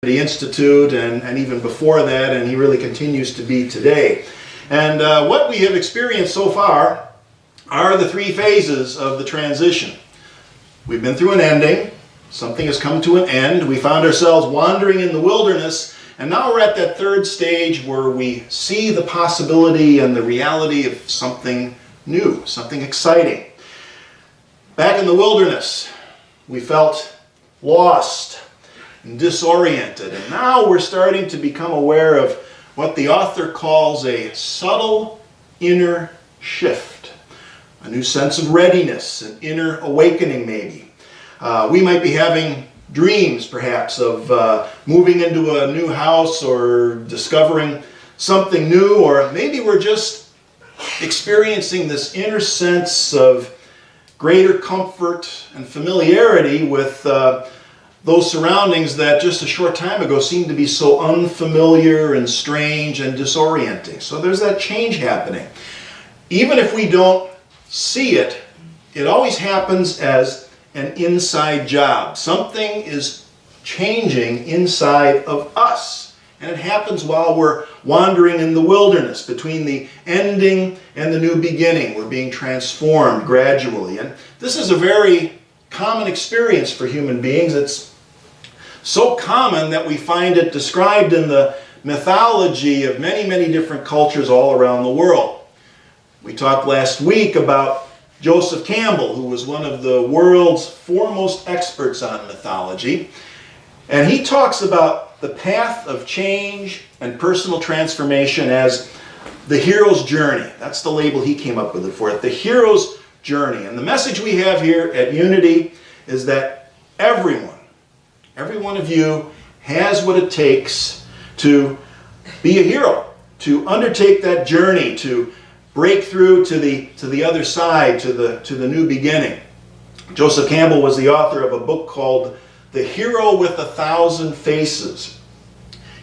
Institute and even before that, and he really continues to be today. And what we have experienced so far are the three phases of the transition. We've been through an ending. Something has come to an end. We found ourselves wandering in the wilderness, and now we're at that third stage where we see the possibility and the reality of something new, something exciting. Back in the wilderness, we felt lost and disoriented, and now we're starting to become aware of what the author calls a subtle inner shift, a new sense of readiness, an inner awakening maybe. We might be having dreams perhaps of moving into a new house or discovering something new, or maybe we're just experiencing this inner sense of greater comfort and familiarity with those surroundings that just a short time ago seemed to be so unfamiliar and strange and disorienting. So there's that change happening. Even if we don't see it, it always happens as an inside job. Something is changing inside of us. And it happens while we're wandering in the wilderness. Between the ending and the new beginning, we're being transformed gradually. And this is a very common experience for human beings. It's so common that we find it described in the mythology of many, many different cultures all around the world. We talked last week about Joseph Campbell, who was one of the world's foremost experts on mythology. And he talks about the path of change and personal transformation as the hero's journey. That's the label he came up with for it, the hero's journey. And the message we have here at Unity is that every one of you has what it takes to be a hero, to undertake that journey, to break through to the other side, to the new beginning. Joseph Campbell was the author of a book called The Hero with 1,000 Faces.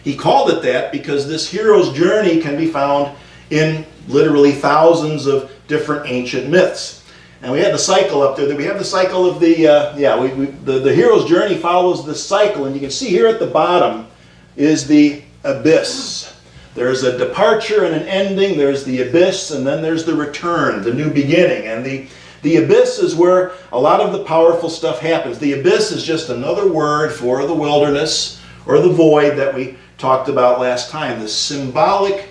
He called it that because this hero's journey can be found in literally thousands of different ancient myths. And we had the cycle up there. We have the cycle of the hero's journey follows this cycle. And you can see here at the bottom is the abyss. There's a departure and an ending. There's the abyss, and then there's the return, the new beginning. And the abyss is where a lot of the powerful stuff happens. The abyss is just another word for the wilderness or the void that we talked about last time, the symbolic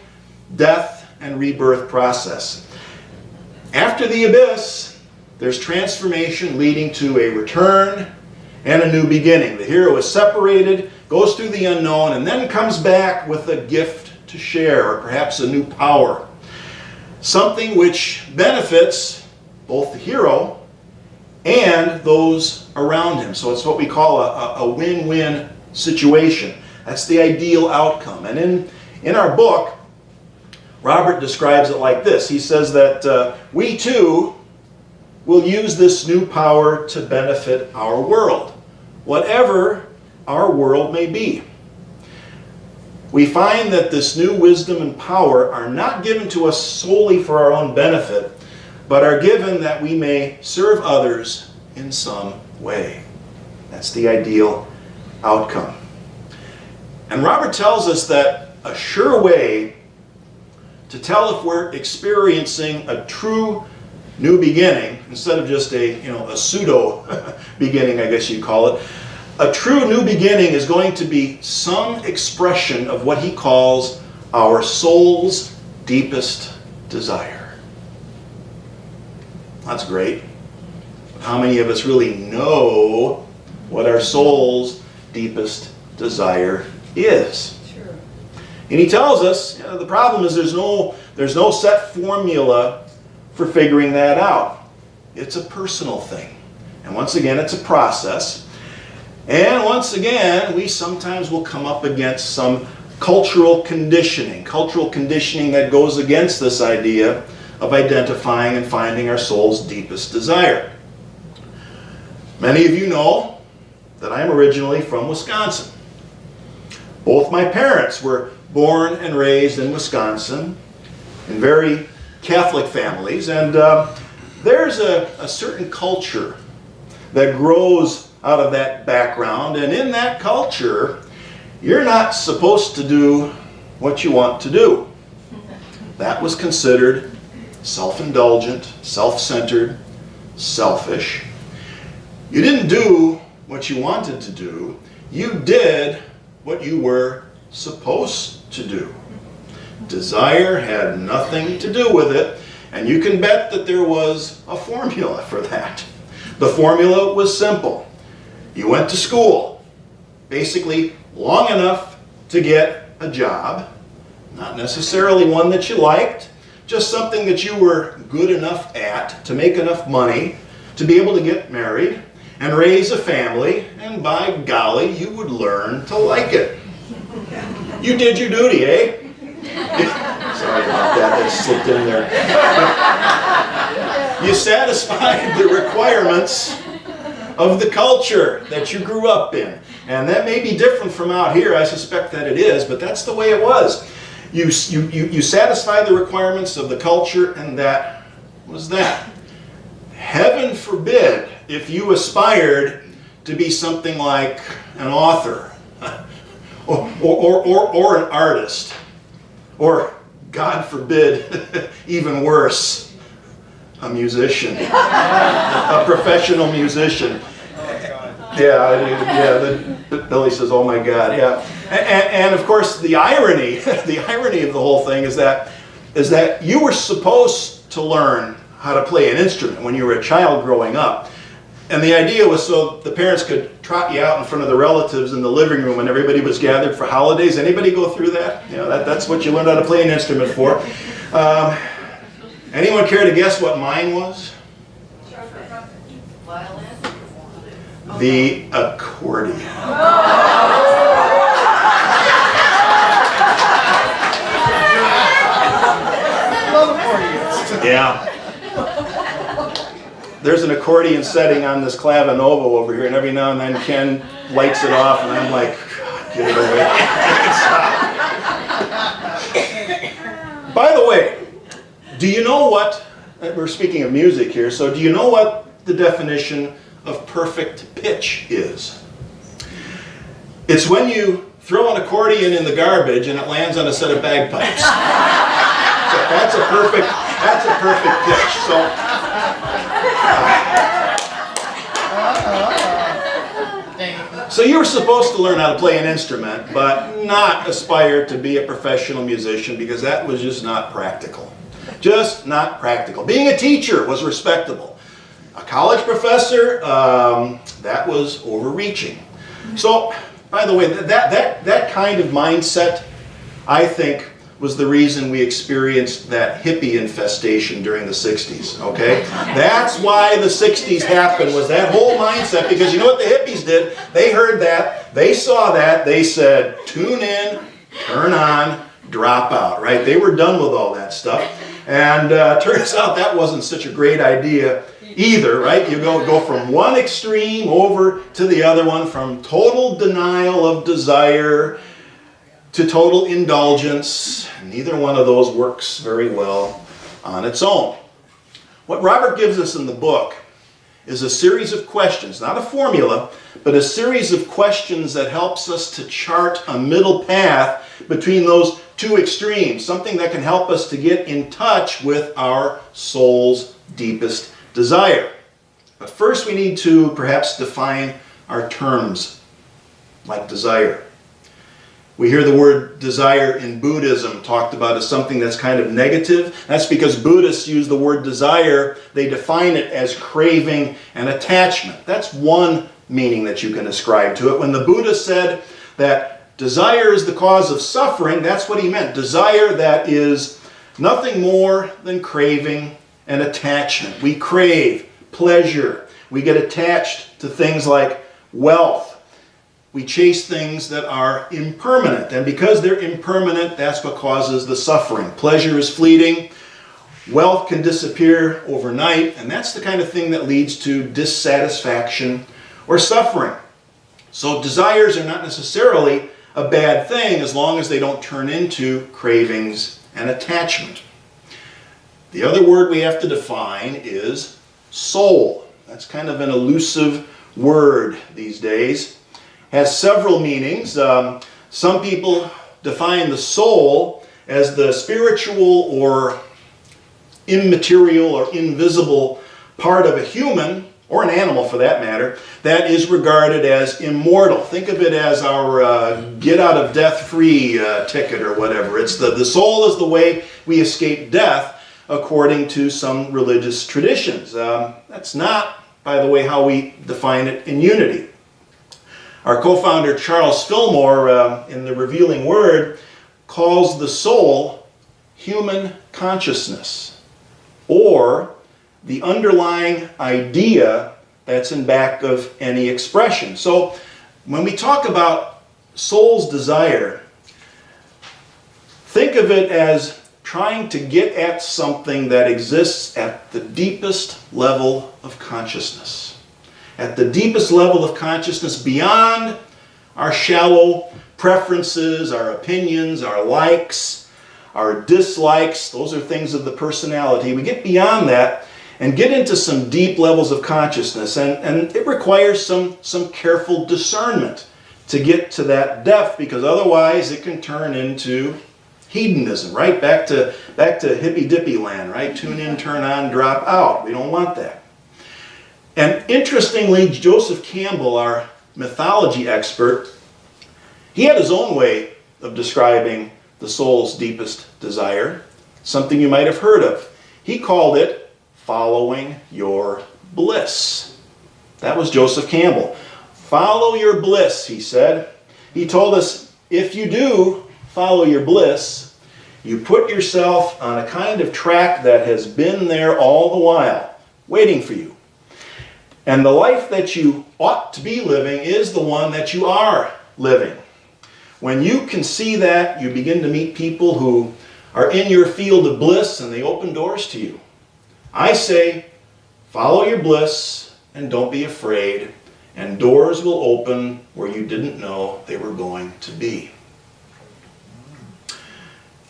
death and rebirth process. After the abyss, there's transformation leading to a return and a new beginning. The hero is separated, goes through the unknown, and then comes back with a gift to share, or perhaps a new power. Something which benefits both the hero and those around him. So it's what we call a win-win situation. That's the ideal outcome. And in our book, Robert describes it like this. He says that we too will use this new power to benefit our world, whatever our world may be. We find that this new wisdom and power are not given to us solely for our own benefit, but are given that we may serve others in some way. That's the ideal outcome. And Robert tells us that a sure way to tell if we're experiencing a true new beginning, instead of just a pseudo beginning, I guess you'd call it, a true new beginning is going to be some expression of what he calls our soul's deepest desire. That's great. But how many of us really know what our soul's deepest desire is? Sure. And he tells us, the problem is there's no set formula for figuring that out. It's a personal thing. And once again, it's a process. And once again, we sometimes will come up against some cultural conditioning that goes against this idea of identifying and finding our soul's deepest desire. Many of you know that I'm originally from Wisconsin. Both my parents were born and raised in Wisconsin in very Catholic families, and there's a certain culture that grows out of that background, and in that culture you're not supposed to do what you want to do. That was considered self-indulgent, self-centered, selfish. You didn't do what you wanted to do. You did what you were supposed to do. Desire had nothing to do with it, and you can bet that there was a formula for that. The formula was simple. You went to school, basically long enough to get a job, not necessarily one that you liked, just something that you were good enough at to make enough money to be able to get married and raise a family, and by golly, you would learn to like it. You did your duty, eh? Sorry about that, that slipped in there. You satisfied the requirements of the culture that you grew up in. And that may be different from out here, I suspect that it is, but that's the way it was. You satisfied the requirements of the culture, and that was that. Heaven forbid if you aspired to be something like an author, or an artist, or, God forbid, even worse, a musician, a professional musician. Billy says, "Oh my God!" Yeah, and of course the irony, the irony of the whole thing is that you were supposed to learn how to play an instrument when you were a child growing up, and the idea was so the parents could trot you out in front of the relatives in the living room when everybody was gathered for holidays. Anybody go through that? You know, that's what you learned how to play an instrument for. Anyone care to guess what mine was? Violin. The accordion. Yeah. There's an accordion setting on this clavinova over here, and every now and then Ken lights it off, and I'm like, God, get it away. By the way, do you know what, we're speaking of music here, so do you know what the definition of perfect pitch is? It's when you throw an accordion in the garbage and it lands on a set of bagpipes. So that's a perfect pitch. So you were supposed to learn how to play an instrument, but not aspire to be a professional musician, because that was just not practical. Just not practical. Being a teacher was respectable. A college professor, that was overreaching. So, by the way, that kind of mindset, I think, was the reason we experienced that hippie infestation during the 60s, okay? That's why the 60s happened, was that whole mindset, because you know what the hippies did? They heard that, they saw that, they said, tune in, turn on, drop out, right? They were done with all that stuff. And turns out that wasn't such a great idea either, right? You go from one extreme over to the other one, from total denial of desire to total indulgence. Neither one of those works very well on its own. What Robert gives us in the book is a series of questions, not a formula, but a series of questions that helps us to chart a middle path between those two extremes, something that can help us to get in touch with our soul's deepest desire. But first we need to perhaps define our terms, like desire. We hear the word desire in Buddhism talked about as something that's kind of negative. That's because Buddhists use the word desire. They define it as craving and attachment. That's one meaning that you can ascribe to it. When the Buddha said that desire is the cause of suffering, that's what he meant. Desire that is nothing more than craving and attachment. We crave pleasure. We get attached to things like wealth. We chase things that are impermanent, and because they're impermanent, that's what causes the suffering. Pleasure is fleeting, wealth can disappear overnight, and that's the kind of thing that leads to dissatisfaction or suffering. So desires are not necessarily a bad thing as long as they don't turn into cravings and attachment. The other word we have to define is soul. That's kind of an elusive word these days. Has several meanings. Some people define the soul as the spiritual or immaterial or invisible part of a human, or an animal for that matter, that is regarded as immortal. Think of it as our get out of death free ticket or whatever. It's the soul is the way we escape death according to some religious traditions. That's not, by the way, how we define it in Unity. Our co-founder Charles Fillmore in The Revealing Word calls the soul human consciousness, or the underlying idea that's in back of any expression. So when we talk about soul's desire, think of it as trying to get at something that exists at the deepest level of consciousness. At the deepest level of consciousness, beyond our shallow preferences, our opinions, our likes, our dislikes. Those are things of the personality. We get beyond that and get into some deep levels of consciousness, and it requires some careful discernment to get to that depth, because otherwise it can turn into hedonism, right? Back to hippy dippy land, right? Tune in, turn on, drop out. We don't want that. And interestingly, Joseph Campbell, our mythology expert, he had his own way of describing the soul's deepest desire, something you might have heard of. He called it following your bliss. That was Joseph Campbell. Follow your bliss, he said. He told us, if you do follow your bliss, you put yourself on a kind of track that has been there all the while, waiting for you. And the life that you ought to be living is the one that you are living. When you can see that, you begin to meet people who are in your field of bliss, and they open doors to you. I say, follow your bliss and don't be afraid, and doors will open where you didn't know they were going to be.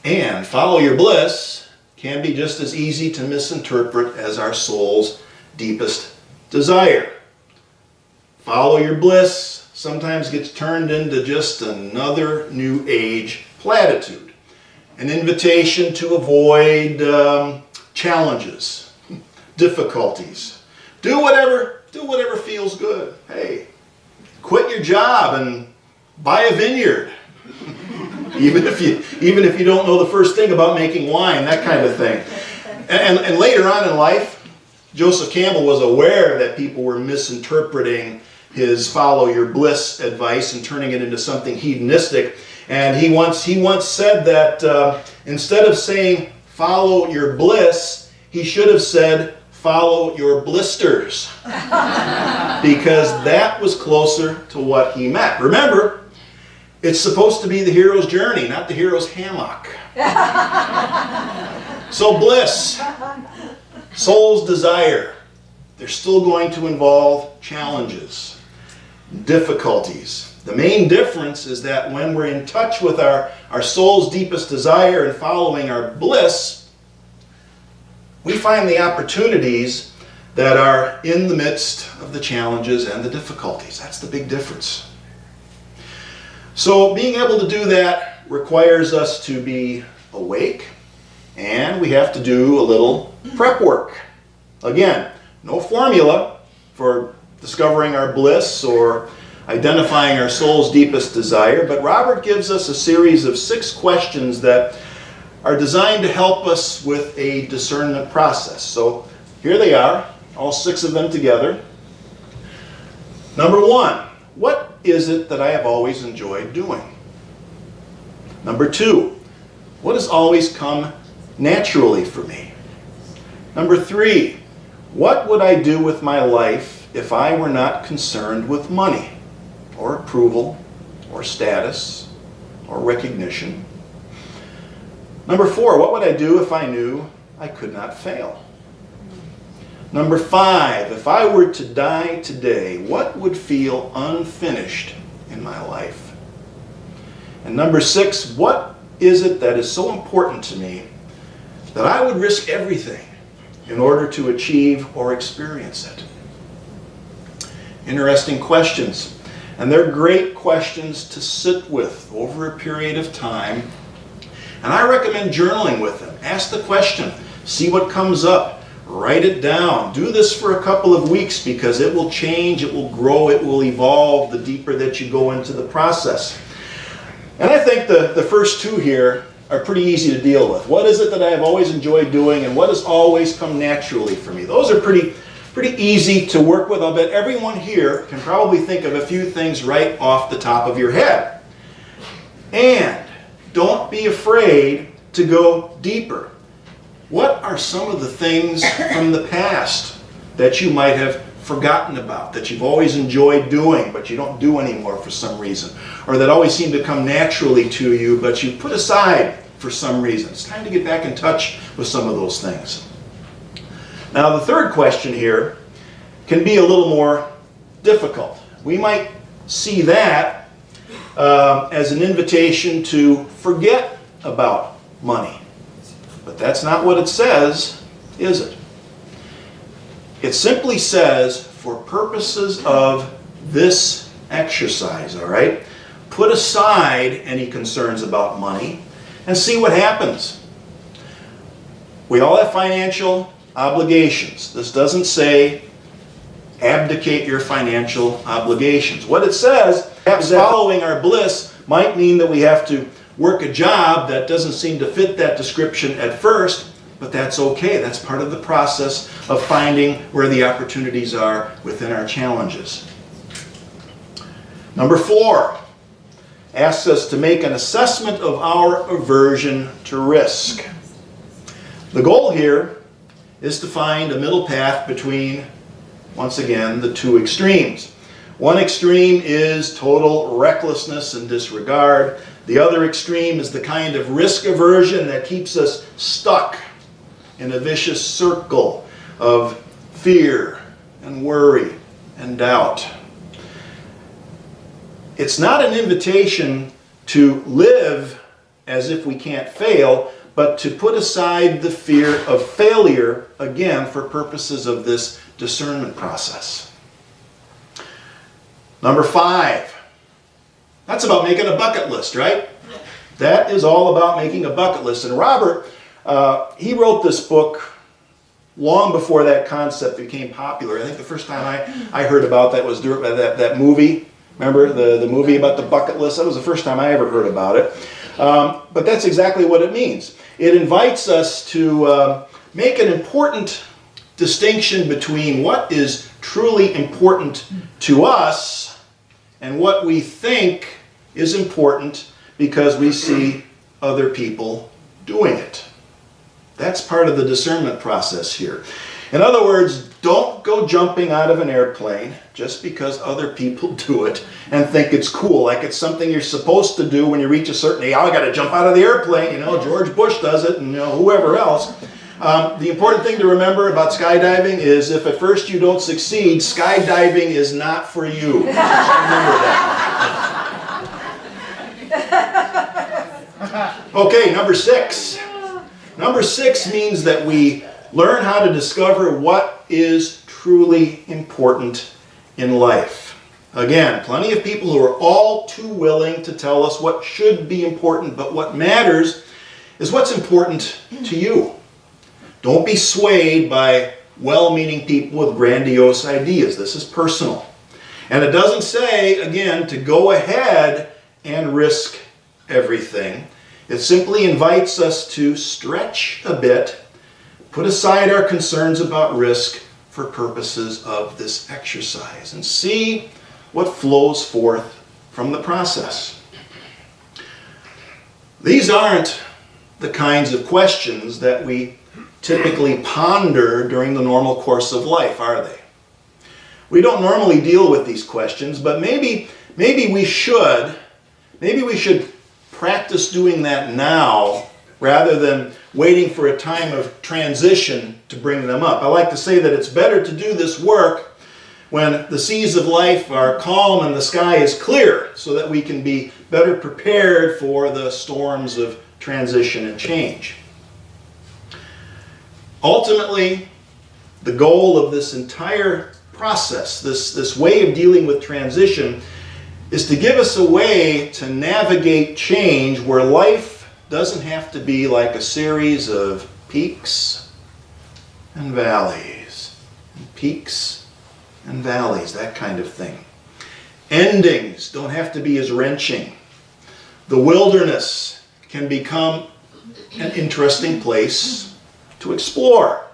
And follow your bliss can be just as easy to misinterpret as our soul's deepest desire. Follow your bliss sometimes gets turned into just another New Age platitude, an invitation to avoid challenges, difficulties. Do whatever feels good. Hey, quit your job and buy a vineyard. even if you don't know the first thing about making wine, that kind of thing. And later on in life, Joseph Campbell was aware that people were misinterpreting his follow your bliss advice and turning it into something hedonistic. And he once said that instead of saying follow your bliss, he should have said follow your blisters, because that was closer to what he meant. Remember, it's supposed to be the hero's journey, not the hero's hammock. So bliss, soul's desire, they're still going to involve challenges, difficulties. The main difference is that when we're in touch with our soul's deepest desire and following our bliss, we find the opportunities that are in the midst of the challenges and the difficulties. That's the big difference. So being able to do that requires us to be awake, and we have to do a little prep work. Again, no formula for discovering our bliss or identifying our soul's deepest desire, but Robert gives us a series of 6 questions that are designed to help us with a discernment process. So here they are, all 6 of them together. Number 1, what is it that I have always enjoyed doing? Number 2, what has always come naturally for me? Number 3, what would I do with my life if I were not concerned with money, or approval, or status, or recognition? Number 4, what would I do if I knew I could not fail? Number 5, if I were to die today, what would feel unfinished in my life? And number 6, what is it that is so important to me that I would risk everything in order to achieve or experience it? Interesting questions. And they're great questions to sit with over a period of time. And I recommend journaling with them. Ask the question, see what comes up, write it down. Do this for a couple of weeks because it will change, it will grow, it will evolve the deeper that you go into the process. And I think the first two here are pretty easy to deal with. What is it that I have always enjoyed doing and what has always come naturally for me? Those are pretty easy to work with. I'll bet everyone here can probably think of a few things right off the top of your head. And don't be afraid to go deeper. What are some of the things from the past that you might have forgotten about, that you've always enjoyed doing but you don't do anymore for some reason, or that always seem to come naturally to you but you put aside for some reason? It's time to get back in touch with some of those things. Now the third question here can be a little more difficult. We might see that as an invitation to forget about money. But that's not what it says, is it? It simply says, for purposes of this exercise, all right, put aside any concerns about money and see what happens. We all have financial obligations. This doesn't say abdicate your financial obligations. What it says is that following our bliss might mean that we have to work a job that doesn't seem to fit that description at first, but that's okay. That's part of the process of finding where the opportunities are within our challenges. Number 4 asks us to make an assessment of our aversion to risk. The goal here is to find a middle path between, once again, the two extremes. One extreme is total recklessness and disregard. The other extreme is the kind of risk aversion that keeps us stuck in a vicious circle of fear and worry and doubt. It's not an invitation to live as if we can't fail, but to put aside the fear of failure, again, for purposes of this discernment process. Number 5. That's about making a bucket list, right? That is all about making a bucket list. And Robert, he wrote this book long before that concept became popular. I think the first time I heard about that was during that movie. Remember the movie about the bucket list? That was the first time I ever heard about it. But that's exactly what it means. It invites us to make an important distinction between what is truly important to us and what we think is important because we see other people doing it. That's part of the discernment process here. In other words, don't go jumping out of an airplane just because other people do it and think it's cool, like it's something you're supposed to do when you reach a certain age. Oh, I got to jump out of the airplane, George Bush does it, and whoever else. The important thing to remember about skydiving is if at first you don't succeed, skydiving is not for you. Just remember that. Okay, number 6. Number 6 means that we learn how to discover what is truly important in life. Again, plenty of people who are all too willing to tell us what should be important, but what matters is what's important to you. Don't be swayed by well-meaning people with grandiose ideas. This is personal. And it doesn't say, again, to go ahead and risk everything. It simply invites us to stretch a bit, put aside our concerns about risk for purposes of this exercise, and see what flows forth from the process. These aren't the kinds of questions that we typically ponder during the normal course of life, are they? We don't normally deal with these questions, but maybe we should. Maybe we should practice doing that now rather than waiting for a time of transition to bring them up. I like to say that it's better to do this work when the seas of life are calm and the sky is clear, so that we can be better prepared for the storms of transition and change. Ultimately, the goal of this entire process, this way of dealing with transition, is to give us a way to navigate change where life doesn't have to be like a series of peaks and valleys, peaks and valleys, that kind of thing. Endings don't have to be as wrenching. The wilderness can become an interesting place to explore.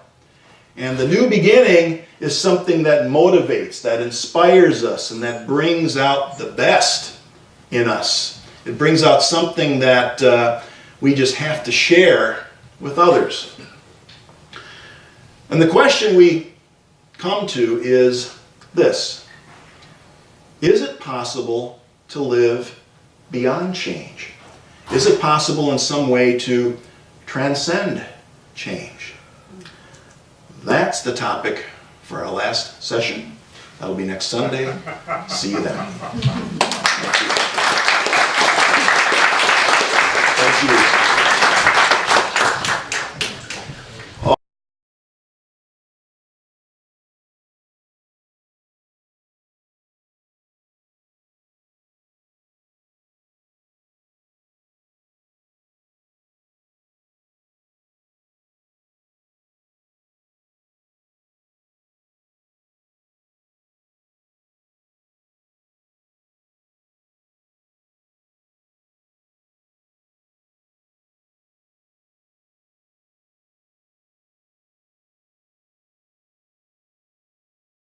And the new beginning is something that motivates, that inspires us, and that brings out the best in us. It brings out something that we just have to share with others. And the question we come to is this: is it possible to live beyond change? Is it possible in some way to transcend change? That's the topic for our last session. That'll be next Sunday. See you then. Thank you.